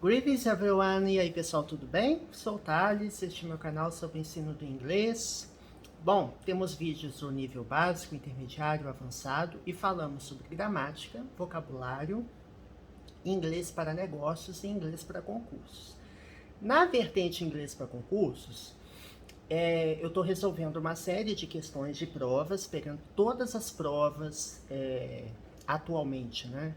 Greetings everyone, e aí pessoal, tudo bem? Sou o Thales, este é meu canal sobre o ensino do inglês. Bom, temos vídeos do nível básico, intermediário, avançado e falamos sobre gramática, vocabulário, inglês para negócios e inglês para concursos. Na vertente inglês para concursos, eu estou resolvendo uma série de questões de provas, pegando todas as provas atualmente, né?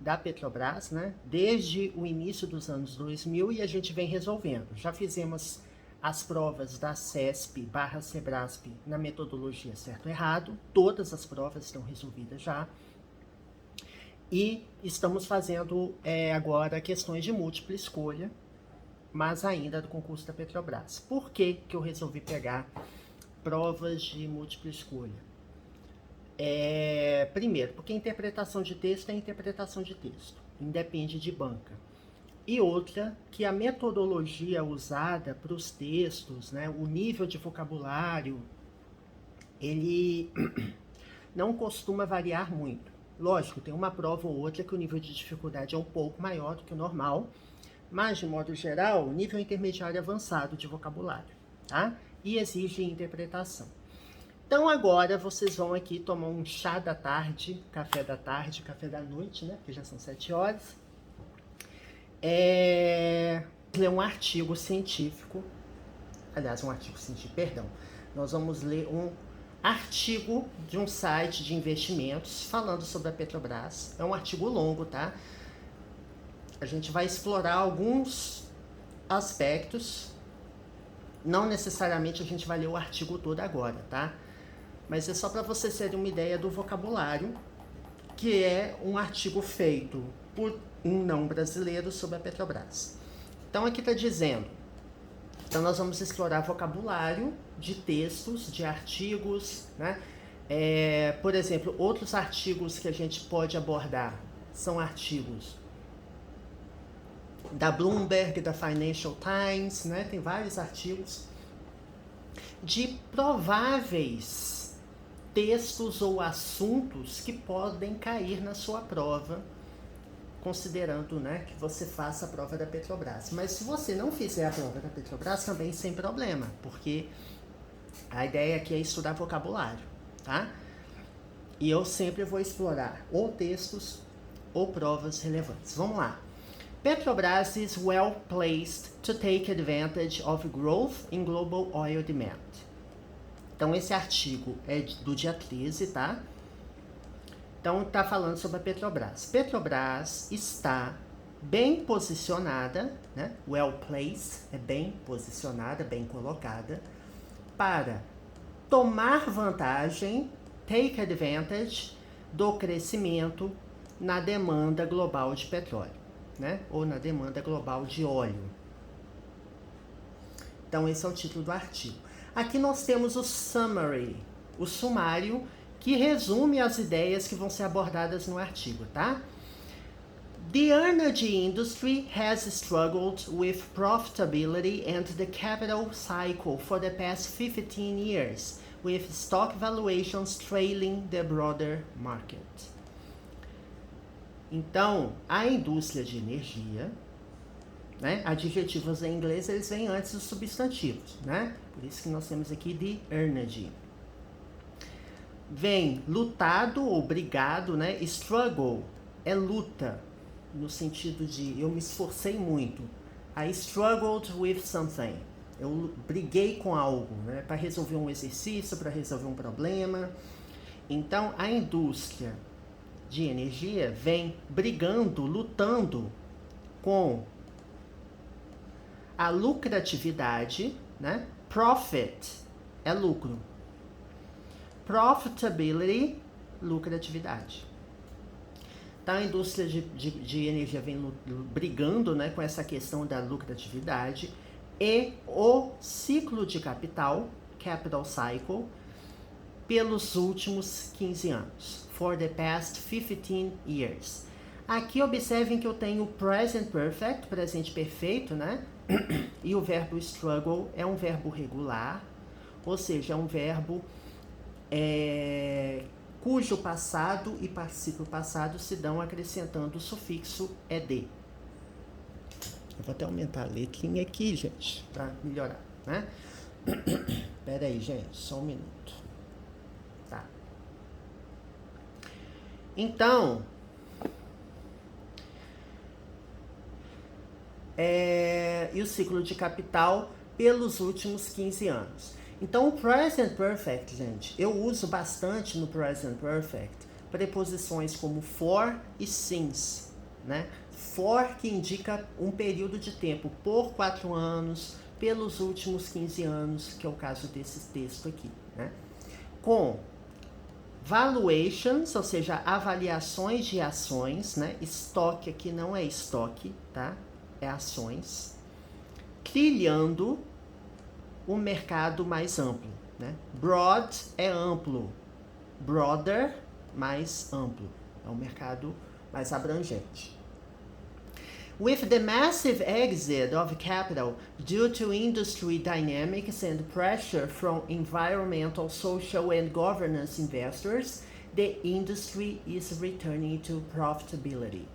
Da Petrobras, né? Desde o início dos anos 2000 e a gente vem resolvendo. Já fizemos as provas da CESP/Sebrasp na metodologia certo-errado, todas as provas estão resolvidas já. E estamos fazendo agora questões de múltipla escolha, mas ainda do concurso da Petrobras. Por que que eu resolvi pegar provas de múltipla escolha? Primeiro, porque interpretação de texto é interpretação de texto, independe de banca. E outra, que a metodologia usada para os textos, né, o nível de vocabulário, ele não costuma variar muito. Lógico, tem uma prova ou outra que o nível de dificuldade é um pouco maior do que o normal, mas, de modo geral, nível intermediário avançado de vocabulário, tá? E exige interpretação. Então agora vocês vão aqui tomar um chá da tarde, café da noite, né? Porque já são 7 horas. Ler um artigo científico. Aliás, um artigo científico, perdão. Nós vamos ler um artigo de um site de investimentos falando sobre a Petrobras. É um artigo longo, tá? A gente vai explorar alguns aspectos. Não necessariamente a gente vai ler o artigo todo agora, tá? Mas é só para vocês terem uma ideia do vocabulário, que é um artigo feito por um não brasileiro sobre a Petrobras. Então aqui está dizendo, então nós vamos explorar vocabulário de textos, de artigos, né? Por exemplo, outros artigos que a gente pode abordar são artigos da Bloomberg, da Financial Times, né? Tem vários artigos de prováveis textos ou assuntos que podem cair na sua prova, considerando, né, que você faça a prova da Petrobras. Mas se você não fizer a prova da Petrobras, também sem problema, porque a ideia aqui é estudar vocabulário, tá? E eu sempre vou explorar ou textos ou provas relevantes. Vamos lá. Petrobras is well placed to take advantage of growth in global oil demand. Então, esse artigo é do dia 13, tá? Então, tá falando sobre a Petrobras. Petrobras está bem posicionada, né? Well placed, é bem posicionada, bem colocada, para tomar vantagem, take advantage, do crescimento na demanda global de petróleo, né? Ou na demanda global de óleo. Então, esse é o título do artigo. Aqui nós temos o summary, o sumário, que resume as ideias que vão ser abordadas no artigo, tá? The energy industry has struggled with profitability and the capital cycle for the past 15 years, with stock valuations trailing the broader market. Então, a indústria de energia, né? Adjetivos em inglês, eles vêm antes dos substantivos, né? Por isso que nós temos aqui the energy. Vem lutado ou brigado, né? Struggle é luta, no sentido de eu me esforcei muito. I struggled with something. Eu briguei com algo, né? Para resolver um exercício, para resolver um problema. Então, a indústria de energia vem brigando, lutando com a lucratividade, né? Profit é lucro. Profitability, lucratividade. Então, a indústria de energia vem brigando, né, com essa questão da lucratividade e o ciclo de capital, capital cycle, pelos últimos 15 anos. For the past 15 years. Aqui observem que eu tenho present perfect, presente perfeito, né? E o verbo struggle é um verbo regular, ou seja, é um verbo cujo passado e particípio passado se dão acrescentando o sufixo ed. Eu vou até aumentar a letrinha aqui, gente, para melhorar, né? Pera aí, gente, só um minuto. Tá. Então, e o ciclo de capital pelos últimos 15 anos. Então, o Present Perfect, gente, eu uso bastante no Present Perfect preposições como for e since, né? For, que indica um período de tempo por 4 anos, pelos últimos 15 anos, que é o caso desse texto aqui, né? Com valuations, ou seja, avaliações de ações, né? Estoque aqui não é estoque, tá? É ações. Trilhando o mercado mais amplo, né? Broad é amplo, broader, mais amplo, é um mercado mais abrangente. With the massive exit of capital due to industry dynamics and pressure from environmental, social and governance investors, the industry is returning to profitability.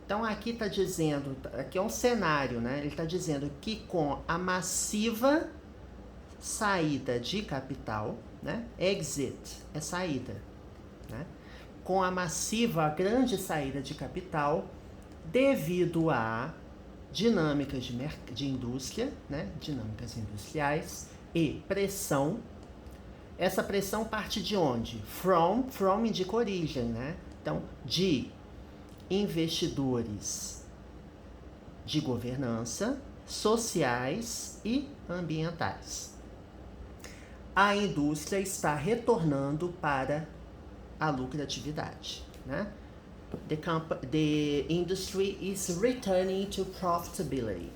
Então aqui está dizendo, aqui é um cenário, né? Ele está dizendo que com a massiva saída de capital, né? Exit é saída, né? Com a massiva, a grande saída de capital, devido a dinâmicas de indústria, né? Dinâmicas industriais e pressão. Essa pressão parte de onde? From indica origem, né? Então, de investidores de governança, sociais e ambientais. A indústria está retornando para a lucratividade, né? The industry is returning to profitability.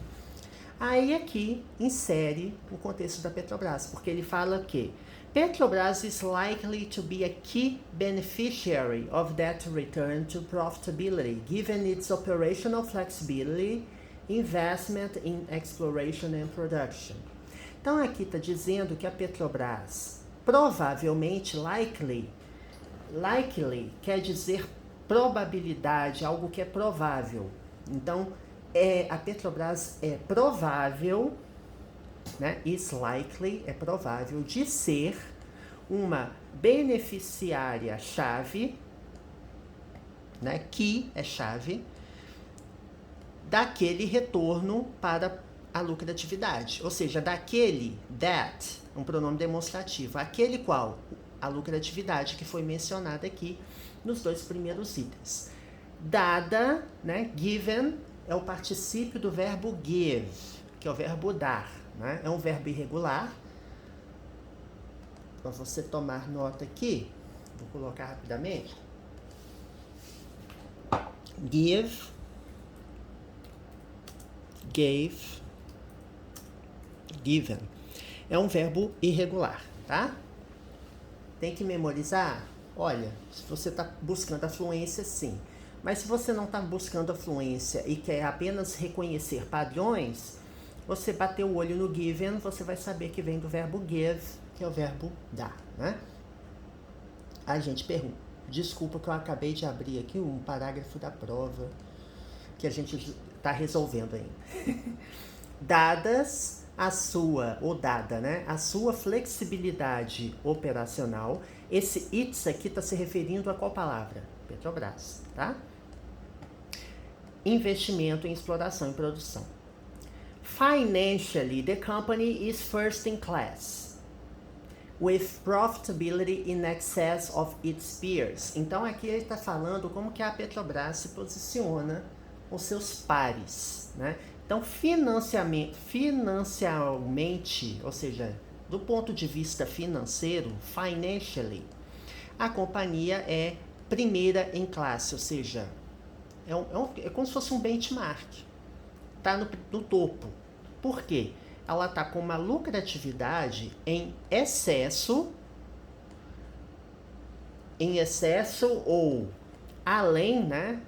Aí aqui insere o contexto da Petrobras, porque ele fala que Petrobras is likely to be a key beneficiary of that return to profitability, given its operational flexibility, investment in exploration and production. Então aqui está dizendo que a Petrobras provavelmente, likely quer dizer probabilidade, algo que é provável. Então, a Petrobras é provável, né? Is likely, é provável de ser uma beneficiária-chave, né? Que é chave, daquele retorno para a lucratividade. Ou seja, daquele, that, um pronome demonstrativo, aquele qual, a lucratividade que foi mencionada aqui nos 2 primeiros itens. Dada, né? Given é o particípio do verbo give, que é o verbo dar, né? É um verbo irregular. Para você tomar nota aqui, vou colocar rapidamente. Give, gave, given. É um verbo irregular, tá? Tem que memorizar? Olha, se você está buscando a fluência, sim. Mas se você não está buscando a fluência e quer apenas reconhecer padrões, você bater o olho no given, você vai saber que vem do verbo give, que é o verbo dar, né? A gente pergunta. Desculpa que eu acabei de abrir aqui um parágrafo da prova que a gente está resolvendo ainda. Dadas a sua, ou dada, né? A sua flexibilidade operacional. Esse it's aqui está se referindo a qual palavra? Petrobras, tá? Investimento em exploração e produção. Financially, the company is first in class, with profitability in excess of its peers. Então aqui ele está falando como que a Petrobras se posiciona com seus pares, né? Então financialmente, ou seja, do ponto de vista financeiro, financially, a companhia é primeira em classe, ou seja, é como se fosse um benchmark. Está no topo. Por quê? Ela está com uma lucratividade em excesso ou além, né?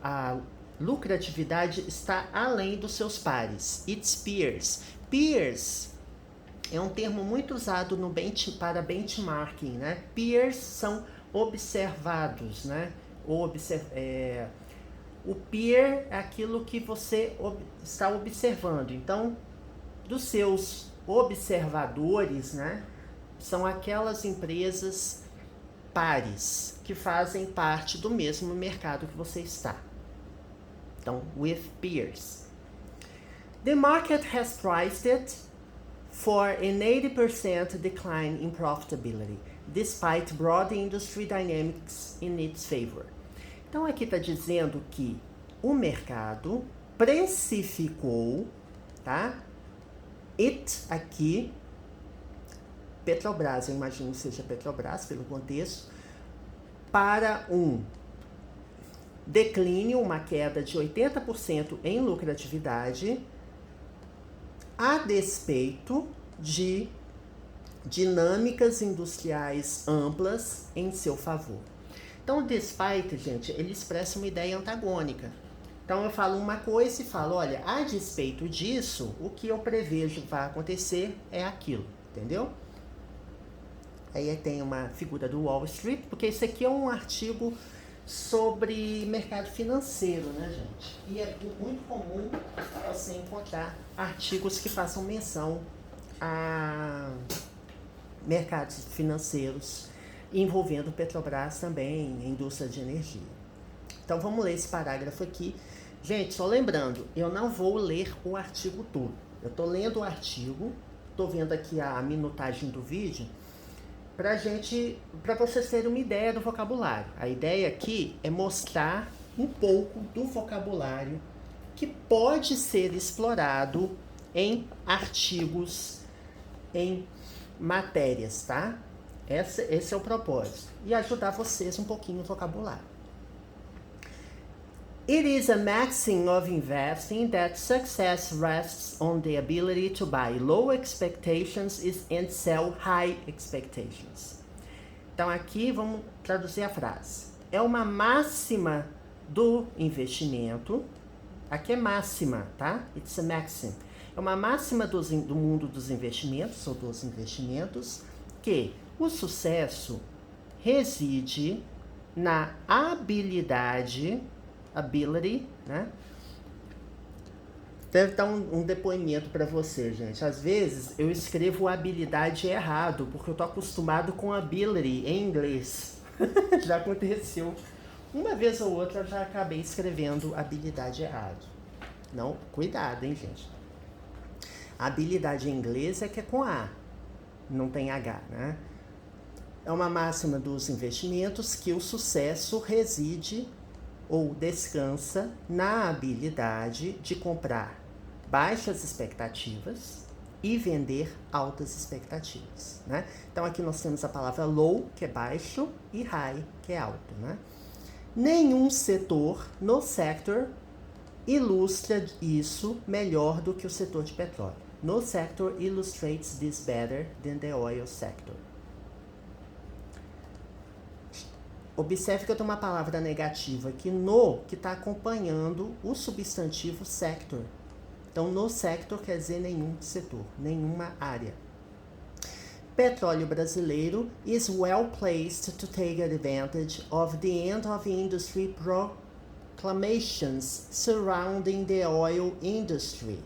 A lucratividade está além dos seus pares. Its peers. Peers é um termo muito usado para benchmarking, né? Peers são observados, né? O peer é aquilo que você está observando. Então, dos seus observadores, né, são aquelas empresas pares que fazem parte do mesmo mercado que você está. Então, with peers. The market has priced it for an 80% decline in profitability, despite broad industry dynamics in its favor. Então aqui está dizendo que o mercado precificou, tá? It aqui, Petrobras, eu imagino que seja Petrobras pelo contexto, para um declínio, uma queda de 80% em lucratividade, a despeito de dinâmicas industriais amplas em seu favor. Então, o despite, gente, ele expressa uma ideia antagônica. Então, eu falo uma coisa e falo, olha, a despeito disso, o que eu prevejo vai acontecer é aquilo, entendeu? Aí tem uma figura do Wall Street, porque isso aqui é um artigo sobre mercado financeiro, né, gente? E é muito comum você encontrar artigos que façam menção a mercados financeiros envolvendo Petrobras também, indústria de energia. Então vamos ler esse parágrafo aqui. Gente, só lembrando, eu não vou ler o artigo todo. Eu estou lendo o artigo, estou vendo aqui a minutagem do vídeo, para vocês terem uma ideia do vocabulário. A ideia aqui é mostrar um pouco do vocabulário que pode ser explorado em artigos, em matérias, tá? Esse é o propósito. E ajudar vocês um pouquinho no vocabulário. It is a maxim of investing that success rests on the ability to buy low expectations and sell high expectations. Então aqui vamos traduzir a frase. É uma máxima do investimento. Aqui é máxima, tá? It's a maxim. É uma máxima do mundo dos investimentos, ou dos investimentos, que o sucesso reside na ability, né? Deve dar um depoimento para você, gente. Às vezes eu escrevo habilidade errado, porque eu tô acostumado com ability em inglês. Já aconteceu. Uma vez ou outra eu já acabei escrevendo habilidade errado. Não, cuidado, hein, gente. A habilidade em inglês é que é com A, não tem H, né? É uma máxima dos investimentos que o sucesso reside ou descansa na habilidade de comprar baixas expectativas e vender altas expectativas, né? Então aqui nós temos a palavra low, que é baixo, e high, que é alto, né? Nenhum setor no sector ilustra isso melhor do que o setor de petróleo. No sector illustrates this better than the oil sector. Observe que eu tenho uma palavra negativa aqui, no, que está acompanhando o substantivo sector. Então, no sector quer dizer nenhum setor, nenhuma área. Petróleo brasileiro is well placed to take advantage of the end of industry proclamations surrounding the oil industry.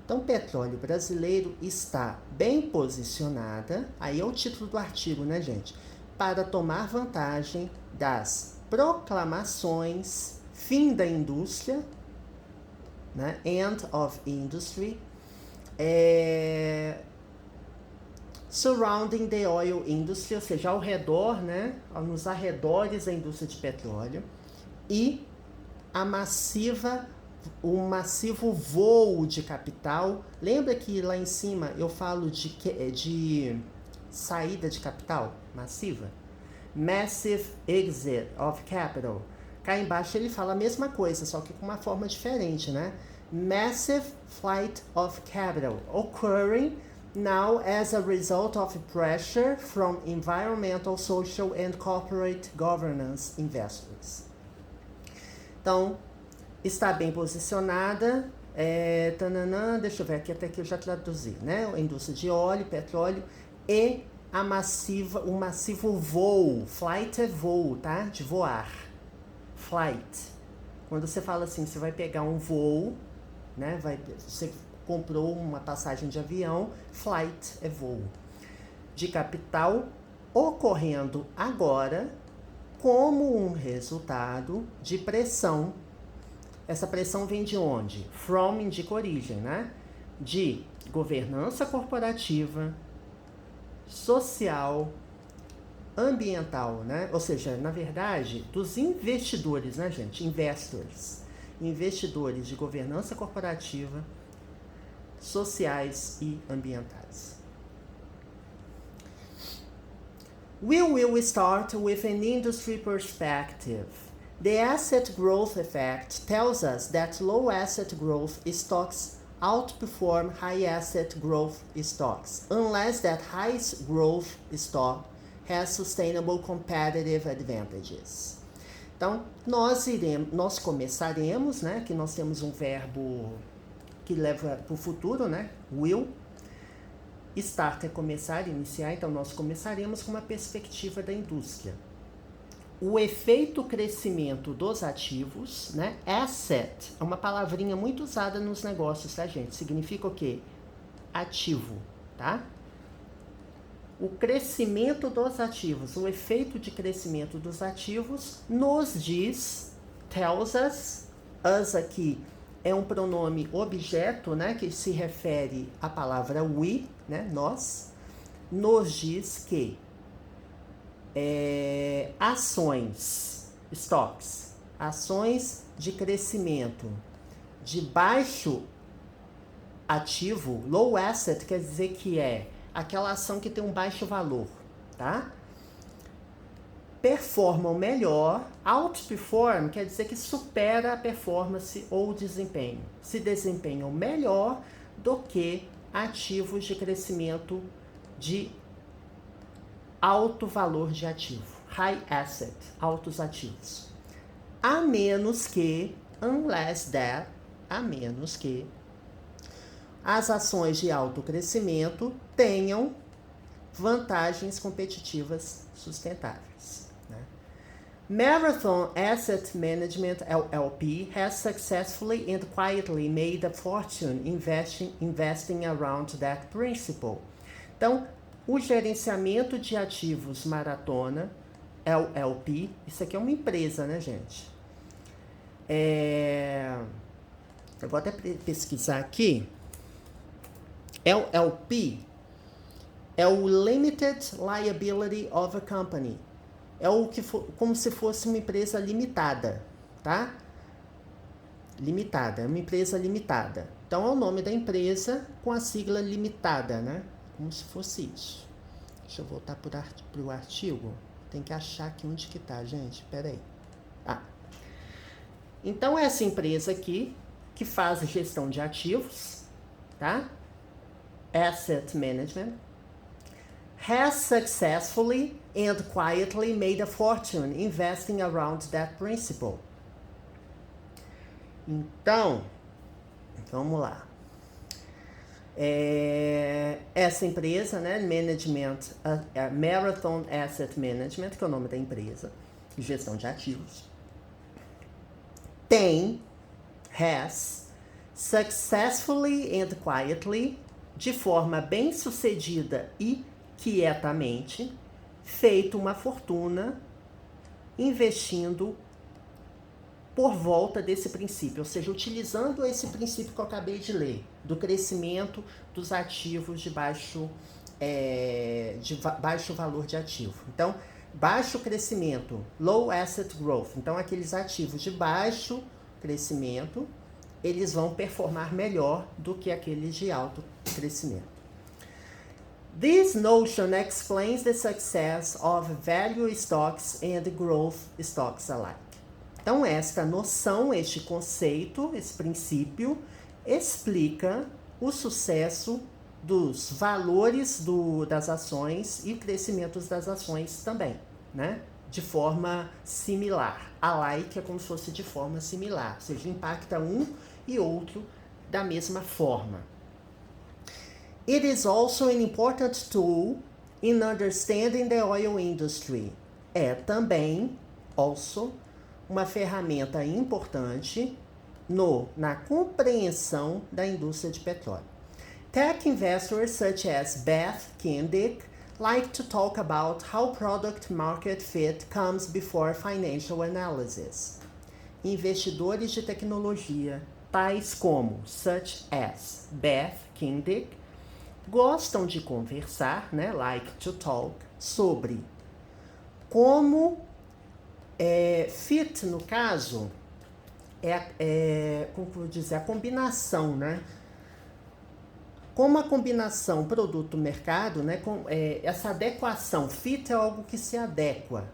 Então, petróleo brasileiro está bem posicionada, aí é o título do artigo, né, gente? Para tomar vantagem das proclamações fim da indústria, né? End of industry, surrounding the oil industry, ou seja, ao redor, né? Nos arredores da indústria de petróleo, e o massivo voo de capital. Lembra que lá em cima eu falo de saída de capital massiva? Massive exit of capital. Cá embaixo ele fala a mesma coisa, só que com uma forma diferente, né? Massive flight of capital occurring now as a result of pressure from environmental, social and corporate governance investors. Então, está bem posicionada, deixa eu ver aqui, até que eu já traduzi, né? A indústria de óleo, petróleo e o massivo voo. Flight é voo, tá? De voar. Flight. Quando você fala assim, você vai pegar um voo, né? Você comprou uma passagem de avião, flight é voo. De capital ocorrendo agora como um resultado de pressão. Essa pressão vem de onde? From indica origem, né? De governança corporativa, social, ambiental, né? Ou seja, na verdade, dos investidores, né, gente? Investors. Investidores de governança corporativa, sociais e ambientais. We will start with an industry perspective. The asset growth effect tells us that low asset growth stocks outperform high asset growth stocks, unless that high growth stock has sustainable competitive advantages. Então, nós começaremos, né, que nós temos um verbo que leva para o futuro, né, will. Start é começar, iniciar, então nós começaremos com uma perspectiva da indústria. O efeito crescimento dos ativos, né? Asset é uma palavrinha muito usada nos negócios, tá, gente? Significa o quê? Ativo, tá? O crescimento dos ativos, o efeito de crescimento dos ativos nos diz, tells us aqui é um pronome objeto, né, que se refere à palavra we, né, nós, nos diz que ações, stocks, ações de crescimento de baixo ativo, low asset quer dizer que é aquela ação que tem um baixo valor, tá? Performam melhor, outperform quer dizer que supera a performance ou desempenho. Se desempenham melhor do que ativos de crescimento de alto valor de ativo. High asset, altos ativos. A menos que, unless that, a menos que as ações de alto crescimento tenham vantagens competitivas sustentáveis. Marathon Asset Management LLP has successfully and quietly made a fortune investing around that principle. Então, o gerenciamento de ativos Maratona LLP, isso aqui é uma empresa, né, gente? Eu vou até pesquisar aqui. LLP é o Limited Liability of a Company. É o que como se fosse uma empresa limitada, tá? Limitada, é uma empresa limitada. Então é o nome da empresa com a sigla limitada, né? Como se fosse isso. Deixa eu voltar pro artigo. Tem que achar aqui onde que tá, gente. Pera aí. Então essa empresa aqui, que faz gestão de ativos, tá? Asset Management, has successfully and quietly made a fortune investing around that principle. Então, vamos lá. Essa empresa, né, Marathon Asset Management, que é o nome da empresa, gestão de ativos, has successfully and quietly, de forma bem sucedida e quietamente, feito uma fortuna investindo por volta desse princípio, ou seja, utilizando esse princípio que eu acabei de ler, do crescimento dos ativos de baixo valor de ativo. Então, baixo crescimento, low asset growth. Então, aqueles ativos de baixo crescimento, eles vão performar melhor do que aqueles de alto crescimento. This notion explains the success of value stocks and growth stocks alike. Então, esta noção, este conceito, esse princípio, explica o sucesso dos valores das ações e crescimentos das ações também, né? De forma similar. Alike é como se fosse de forma similar, ou seja, impacta um e outro da mesma forma. It is also an important tool in understanding the oil industry. É também, also, uma ferramenta importante na compreensão da indústria de petróleo. Tech investors such as Beth Kindick like to talk about how product market fit comes before financial analysis. Investidores de tecnologia, tais como such as Beth Kindick, gostam de conversar, né, like to talk, sobre como fit, no caso, como eu vou dizer, a combinação, né? Como a combinação produto-mercado, né, essa adequação, fit é algo que se adequa,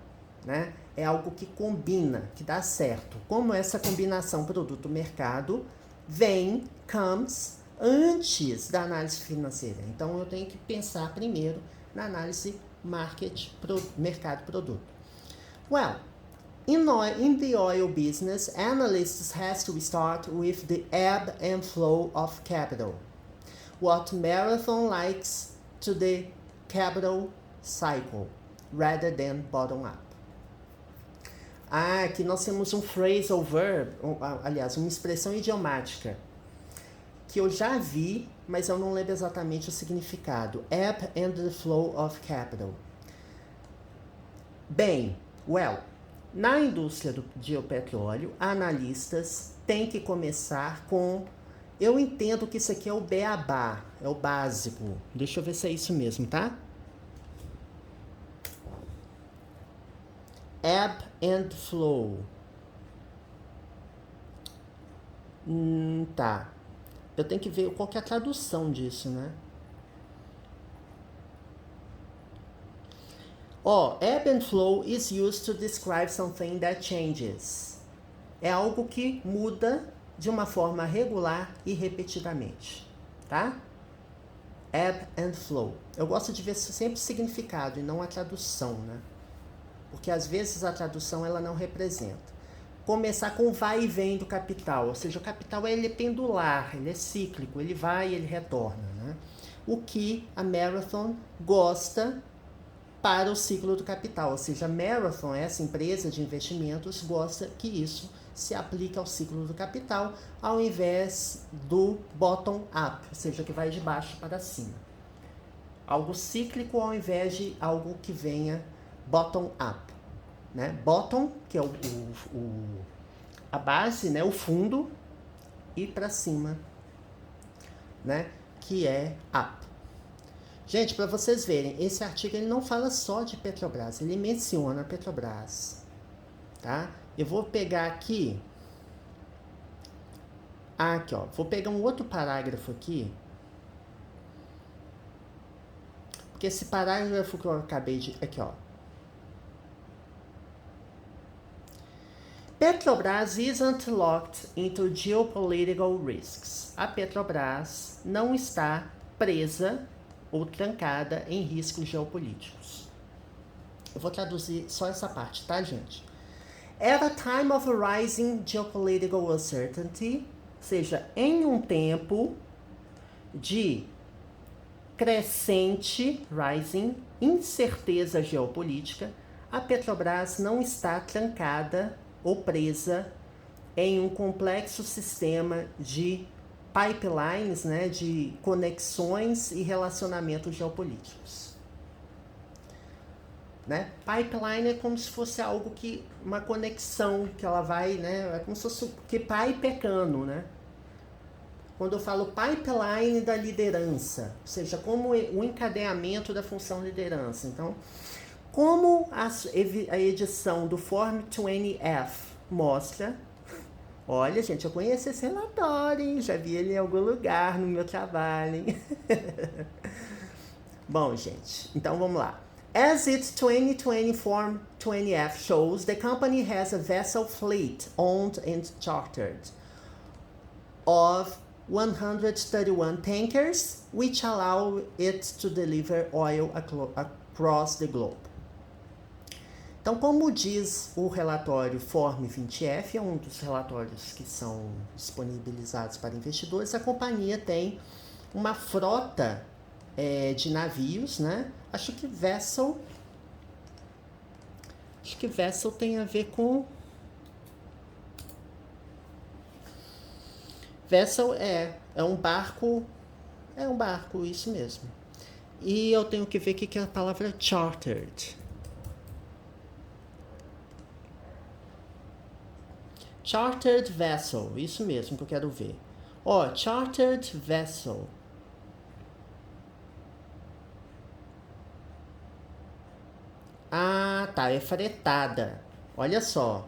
né? É algo que combina, que dá certo. Como essa combinação produto-mercado comes antes da análise financeira. Então, eu tenho que pensar primeiro na análise mercado-produto. Well, in the oil business, analysts has to start with the ebb and flow of capital. What Marathon likes to the capital cycle, rather than bottom up. Aqui nós temos um phrasal verb, aliás, uma expressão idiomática, que eu já vi, mas eu não lembro exatamente o significado. Ebb and the flow of capital. Bem, na indústria de petróleo, analistas têm que começar com... Eu entendo que isso aqui é o beabá, é o básico. Deixa eu ver se é isso mesmo, tá? Ebb and flow. Tá. Eu tenho que ver qual que é a tradução disso, né? Ebb and flow is used to describe something that changes. É algo que muda de uma forma regular e repetidamente, tá? Ebb and flow. Eu gosto de ver sempre o significado e não a tradução, né? Porque às vezes a tradução ela não representa. Começar com vai e vem do capital, ou seja, o capital ele é pendular, ele é cíclico, ele vai e ele retorna, né? O que a Marathon gosta para o ciclo do capital, ou seja, a Marathon, essa empresa de investimentos, gosta que isso se aplique ao ciclo do capital, ao invés do bottom up, ou seja, que vai de baixo para cima. Algo cíclico ao invés de algo que venha bottom up, né? Bottom, que é a base, né? O fundo, e para cima, né? Que é up. Gente, para vocês verem, esse artigo ele não fala só de Petrobras, ele menciona a Petrobras, tá? Eu vou pegar aqui, vou pegar um outro parágrafo aqui, porque esse parágrafo que eu acabei de, Petrobras isn't locked into geopolitical risks. A Petrobras não está presa ou trancada em riscos geopolíticos. Eu vou traduzir só essa parte, tá, gente? At a time of rising geopolitical uncertainty, ou seja, em um tempo de crescente, rising, incerteza geopolítica, a Petrobras não está trancada ou presa em um complexo sistema de pipelines, né, de conexões e relacionamentos geopolíticos. Né? Pipeline é como se fosse algo que, uma conexão que ela vai, né, é como se fosse que pipe é cano, né? Quando eu falo pipeline da liderança, ou seja, como o encadeamento da função liderança. Então, como a edição do Form 20F mostra, olha, gente, eu conheço esse relatório, hein? Já vi ele em algum lugar no meu trabalho, hein? Bom, gente, então vamos lá. As its 2020 Form 20F shows, the company has a vessel fleet owned and chartered of 131 tankers, which allow it to deliver oil across the globe. Então, como diz o relatório Form 20F, é um dos relatórios que são disponibilizados para investidores, a companhia tem uma frota de navios, né? Acho que vessel tem a ver com Vessel é um barco, isso mesmo. E eu tenho que ver o que é a palavra chartered. Chartered vessel, isso mesmo que eu quero ver. Ó, chartered vessel. Ah, tá, é fretada. Olha só.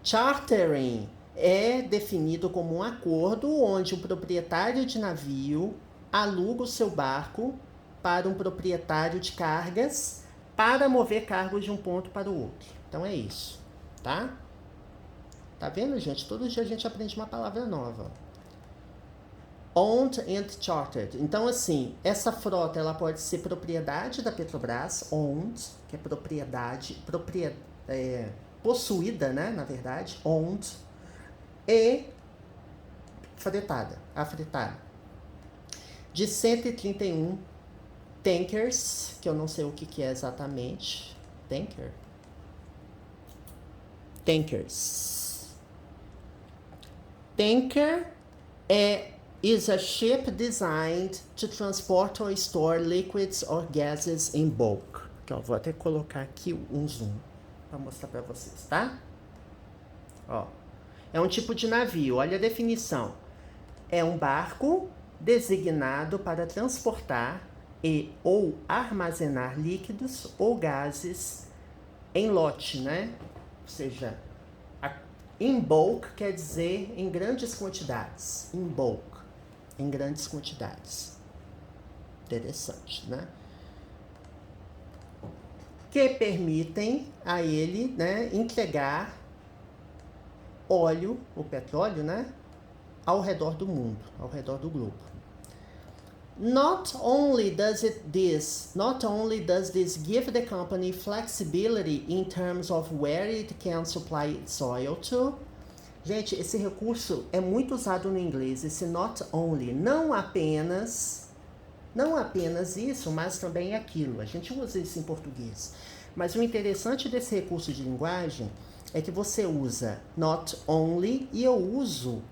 Chartering é definido como um acordo onde o proprietário de navio aluga o seu barco para um proprietário de cargas para mover cargos de um ponto para o outro. Então é isso, tá? Tá vendo, gente? Todo dia a gente aprende uma palavra nova. Owned and chartered. Então, assim, essa frota ela pode ser propriedade da Petrobras, owned, que é propriedade, possuída, né, na verdade, owned, e fretada, afretada. De 131 tankers, que eu não sei o que é exatamente. Tankers. Tanker is a ship designed to transport or store liquids or gases in bulk. Então, vou até colocar aqui um zoom para mostrar para vocês, tá? Ó, é um tipo de navio, olha a definição. É um barco designado para transportar e ou armazenar líquidos ou gases em lote, né? Ou seja, in bulk quer dizer em grandes quantidades. In bulk, em grandes quantidades. Interessante, né? Que permitem a ele, né, entregar óleo, o petróleo, né, ao redor do mundo, ao redor do globo. Not only does this give the company flexibility in terms of where it can supply its oil to. Gente, esse recurso é muito usado no inglês, esse not only, não apenas isso, mas também aquilo. A gente usa isso em português. Mas o interessante desse recurso de linguagem é que você usa not only e eu uso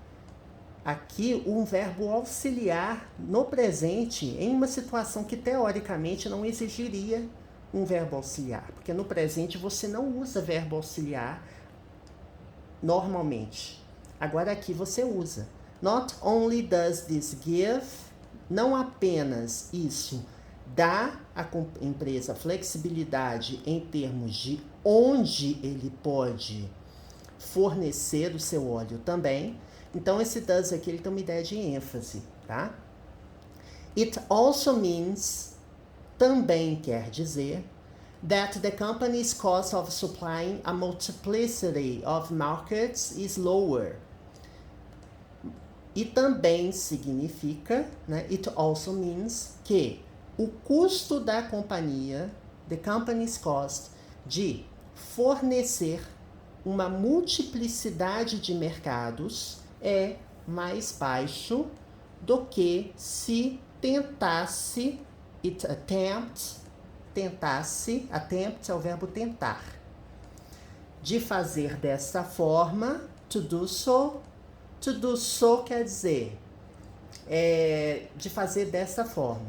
aqui um verbo auxiliar no presente em uma situação que teoricamente não exigiria um verbo auxiliar, porque no presente você não usa verbo auxiliar normalmente. Agora aqui você usa. Not only does this give, não apenas isso dá à empresa flexibilidade em termos de onde ele pode fornecer o seu óleo também. Então, esse does aqui, ele tem uma ideia de ênfase, tá? It also means, também quer dizer, that the company's cost of supplying a multiplicity of markets is lower. E também significa, né? It also means que o custo da companhia, the company's cost, de fornecer uma multiplicidade de mercados é mais baixo do que se tentasse, attempt é o verbo tentar, de fazer dessa forma, to do so quer dizer, de fazer dessa forma,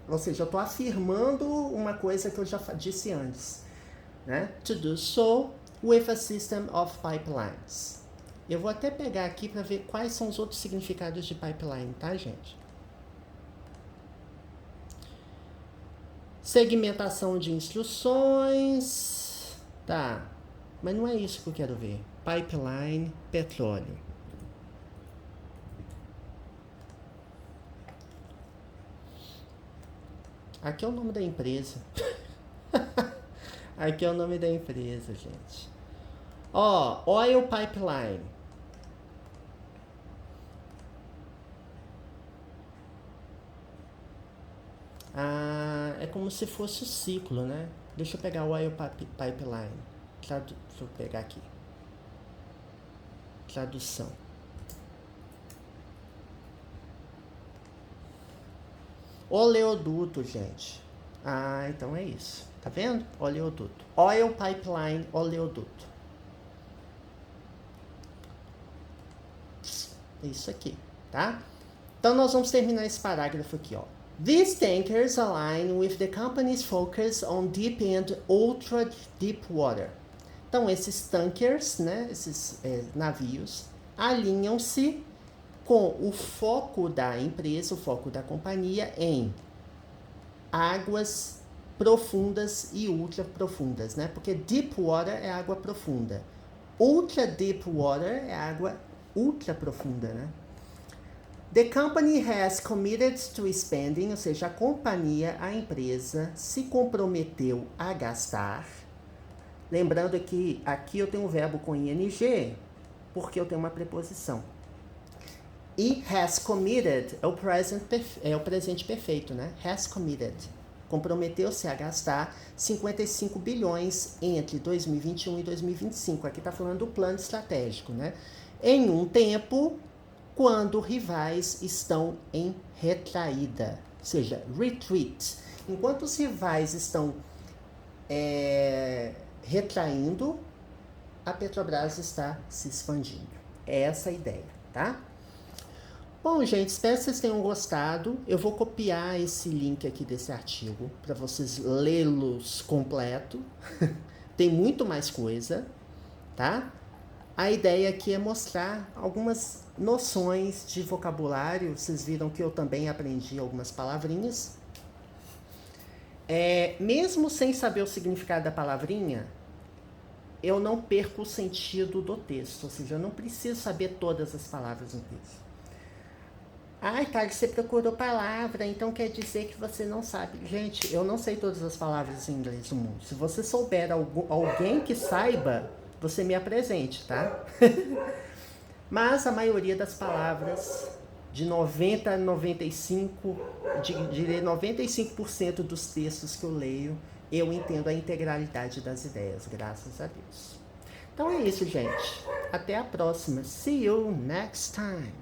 ou seja, eu estou afirmando uma coisa que eu já disse antes, né? To do so with a system of pipelines. Eu vou até pegar aqui para ver quais são os outros significados de pipeline, tá, gente? Segmentação de instruções. Tá, mas não é isso que eu quero ver. Pipeline, petróleo. Aqui é o nome da empresa. Aqui é o nome da empresa, gente. Ó, oil pipeline. Ah, é como se fosse o ciclo, né? Deixa eu pegar o oil pipeline. Deixa eu pegar aqui. Tradução. Oleoduto, gente. Ah, então é isso. Tá vendo? Oleoduto. Oil pipeline, oleoduto. Isso aqui, tá? Então, nós vamos terminar esse parágrafo aqui, ó. These tankers align with the company's focus on deep and ultra deep water. Então, esses tankers, né, esses navios, alinham-se com o foco da empresa, o foco da companhia em águas profundas e ultra profundas, né? Porque deep water é água profunda. Ultra deep water é água ultra profunda, né? The company has committed to spending, ou seja, a companhia, a empresa, se comprometeu a gastar. Lembrando que aqui eu tenho um verbo com ing, porque eu tenho uma preposição. E has committed é o presente perfeito, né? Has committed. Comprometeu-se a gastar 55 bilhões entre 2021 e 2025. Aqui está falando do plano estratégico, né? Em um tempo quando rivais estão em retraída, ou seja, retreat. Enquanto os rivais estão retraindo, a Petrobras está se expandindo. É essa a ideia, tá? Bom, gente, espero que vocês tenham gostado. Eu vou copiar esse link aqui desse artigo para vocês lê-los completo. Tem muito mais coisa, tá? A ideia aqui é mostrar algumas noções de vocabulário. Vocês viram que eu também aprendi algumas palavrinhas. Mesmo sem saber o significado da palavrinha, eu não perco o sentido do texto. Ou seja, eu não preciso saber todas as palavras no texto. Ai, Thales, você procurou palavra, então quer dizer que você não sabe. Gente, eu não sei todas as palavras em inglês do mundo. Se você souber alguém que saiba, você me apresente, tá? Mas a maioria das palavras, de 90 a 95, direi 95% dos textos que eu leio, eu entendo a integralidade das ideias, graças a Deus. Então é isso, gente. Até a próxima. See you next time.